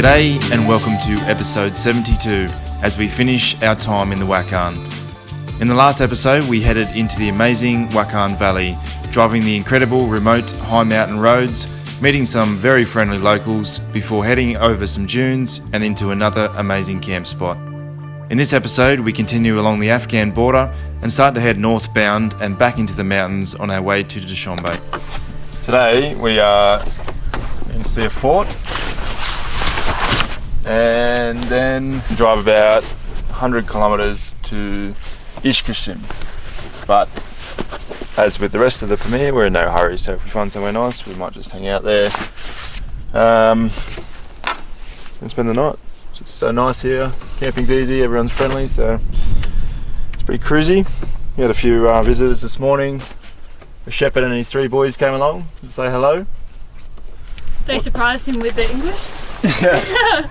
G'day and welcome to episode 72 as we finish our time in the Wakhan. In the last episode we headed into the amazing Wakhan Valley, driving the incredible remote high mountain roads, meeting some very friendly locals before heading over some dunes and into another amazing camp spot. In this episode we continue along the Afghan border and start to head northbound and back into the mountains on our way to Dushanbe. Today we are in see a fort and then drive about 100 kilometres to Ishkashim. But as with the rest of the premiere, we're in no hurry, so if we find somewhere nice we might just hang out there and spend the night. It's so nice here, camping's easy, everyone's friendly, so it's pretty cruisy. We had a few visitors this morning. The shepherd and his three boys came along to say hello. They surprised him with the English? Yeah,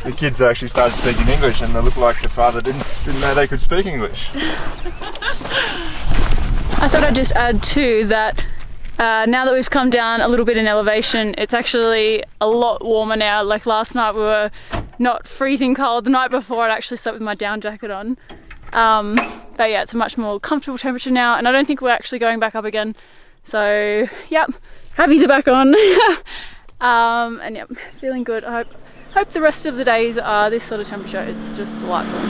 the kids actually started speaking English and they looked like the father didn't know they could speak English. I thought I'd just add too that now that we've come down a little bit in elevation, it's actually a lot warmer now. Like last night we were not freezing cold. The night before I'd actually slept with my down jacket on. But yeah, it's a much more comfortable temperature now and I don't think we're actually going back up again. So yep, Havies are back on. And yep, feeling good. I hope the rest of the days are this sort of temperature. It's just delightful.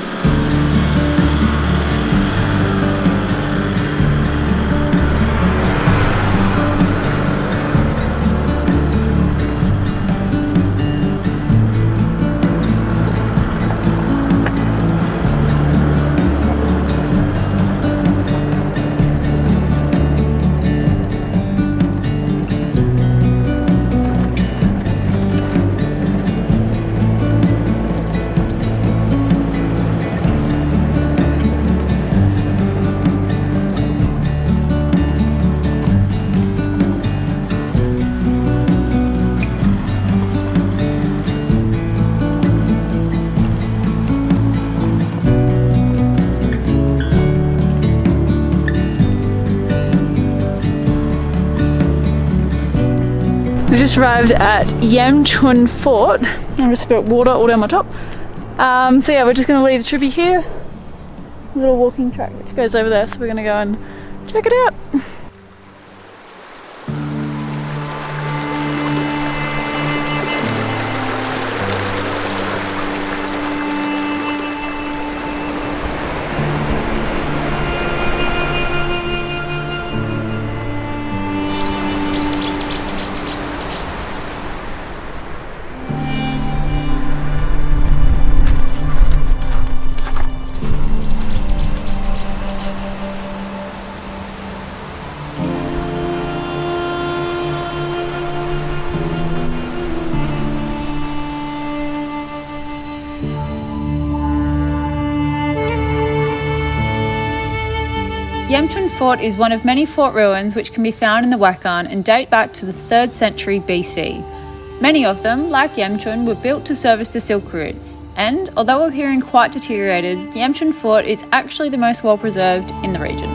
We just arrived at Yamchun Fort. I just spilled water all down my top. So yeah, we're just going to leave the trippy here. There's a little walking track which goes over there, so we're going to go and check it out. Yamchun Fort is one of many fort ruins which can be found in the Wakhan and date back to the 3rd century BC. Many of them, like Yamchun, were built to service the Silk Route, and although appearing quite deteriorated, Yamchun Fort is actually the most well preserved in the region.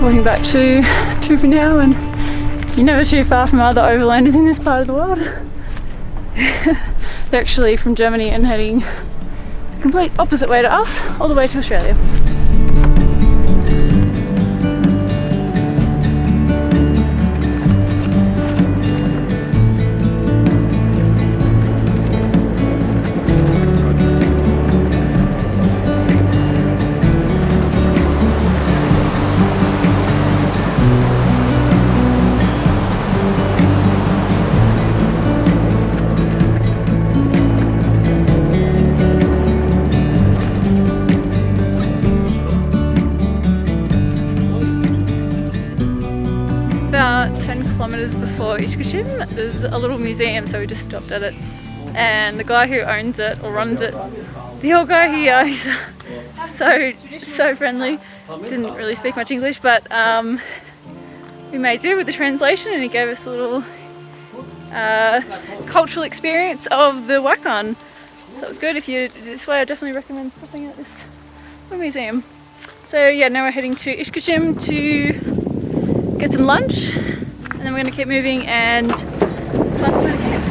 Walking back to Trooper now, and you're never too far from other overlanders in this part of the world. They're actually from Germany and heading the complete opposite way to us, all the way to Australia. About 10 kilometres before Ishkashim, there's a little museum, so we just stopped at it. And the guy who owns it or runs it, the old guy here, he's so friendly. Didn't really speak much English, but we made do with the translation, and he gave us a little cultural experience of the Wakhan. So it's good. If you're this way, I definitely recommend stopping at this museum. So yeah, now we're heading to Ishkashim to get some lunch, and then we're going to keep moving and find somewhere to camp.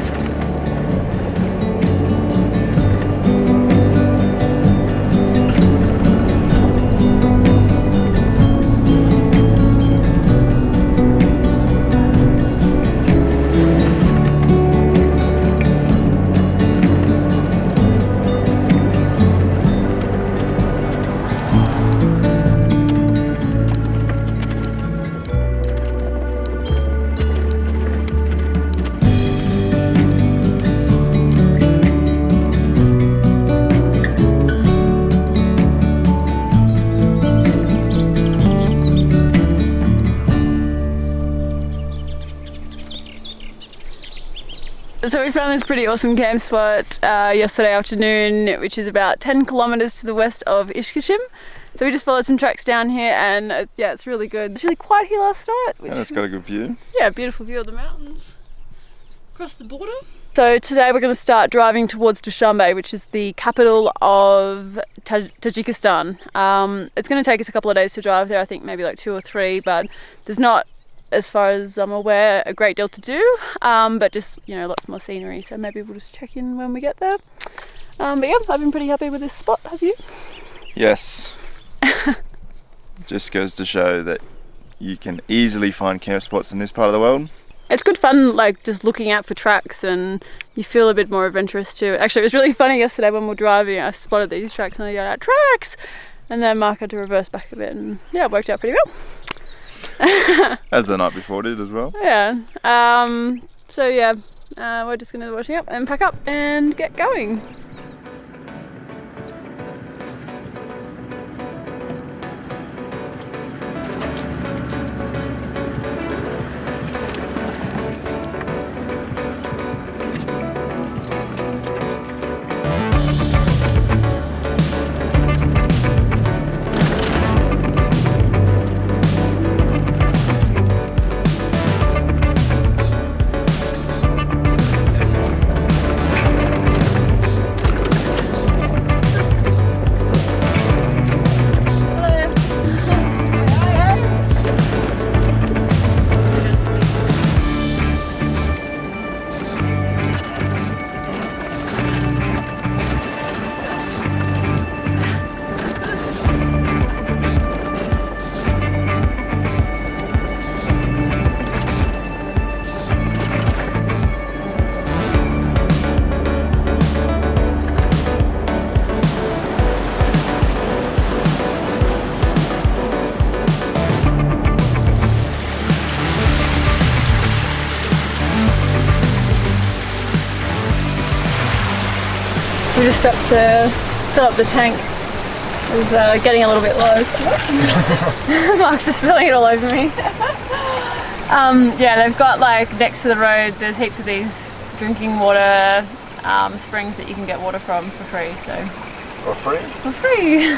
So we found this pretty awesome camp spot yesterday afternoon, which is about 10 kilometers to the west of Ishkashim. So we just followed some tracks down here, and it's really good. It's really quiet here last night. And it's got a good view. Yeah, beautiful view of the mountains across the border. So today we're going to start driving towards Dushanbe, which is the capital of Tajikistan. It's going to take us a couple of days to drive there, I think maybe like 2 or 3, but there's not, as far as I'm aware, a great deal to do, but just, you know, lots more scenery, so maybe we'll just check in when we get there. But yeah, I've been pretty happy with this spot. Have you? Yes. Just goes to show that you can easily find camp spots in this part of the world. It's good fun, like just looking out for tracks, and you feel a bit more adventurous too. Actually, it was really funny yesterday when we were driving. I spotted these tracks and I yelled out, "Tracks!" And then Mark had to reverse back a bit, and yeah, it worked out pretty well. As the night before did as well. Yeah. So yeah, we're just gonna washing up and pack up and get going. We just stopped to fill up the tank. It was getting a little bit low. Mark's just spilling it all over me. Yeah, they've got, like, next to the road, there's heaps of these drinking water springs that you can get water from for free. So For free? For free.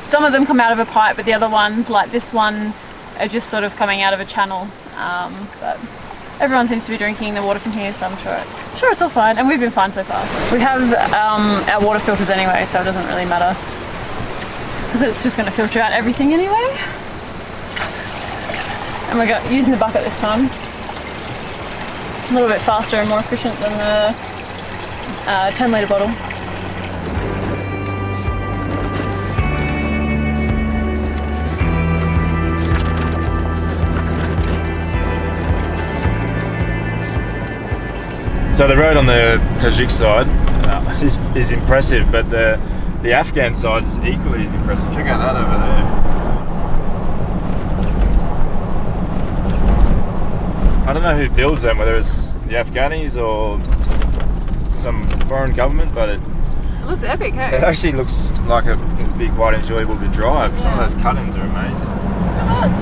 Some of them come out of a pipe, but the other ones, like this one, are just sort of coming out of a channel. But everyone seems to be drinking the water from here, so I'm sure it's all fine, and we've been fine so far. We have our water filters anyway, so it doesn't really matter, because it's just going to filter out everything anyway. And we're using the bucket this time. A little bit faster and more efficient than the 10 litre bottle. So the road on the Tajik side is impressive, but the Afghan side is equally as impressive. Check out that over there. I don't know who builds them, whether it's the Afghanis or some foreign government, but it looks epic, hey? It actually looks like it would be quite enjoyable to drive. Yeah. Some of those cut-ins are amazing. How much?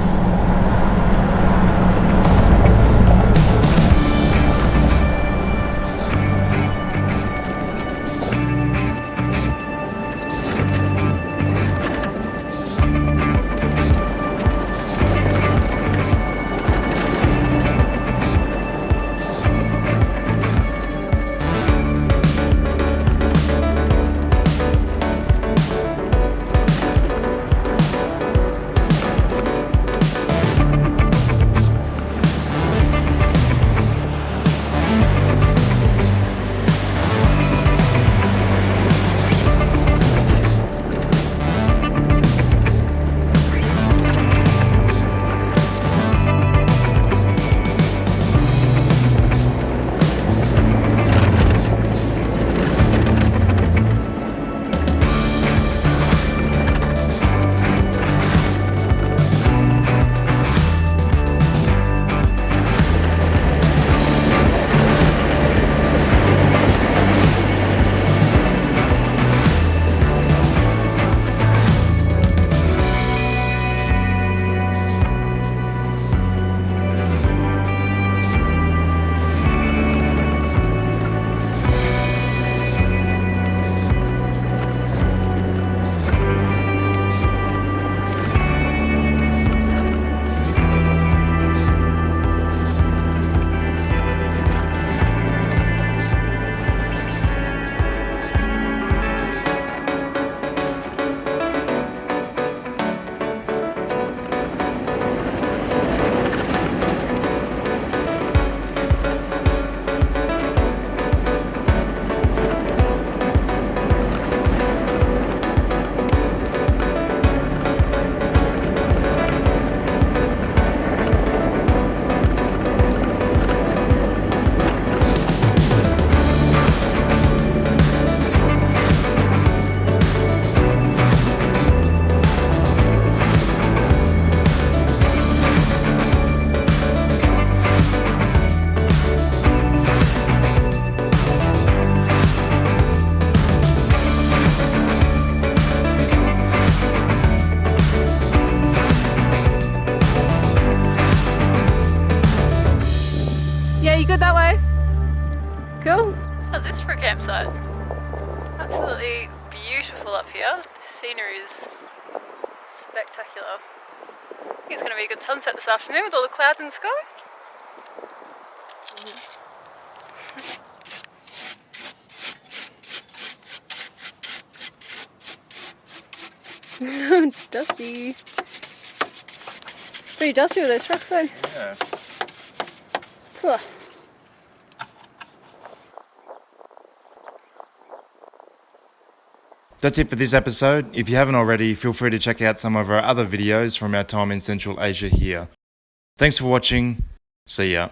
up here. The scenery is spectacular. I think it's going to be a good sunset this afternoon with all the clouds in the sky. Dusty. Pretty dusty with those trucks though. Yeah. Cool. That's it for this episode. If you haven't already, feel free to check out some of our other videos from our time in Central Asia here. Thanks for watching. See ya.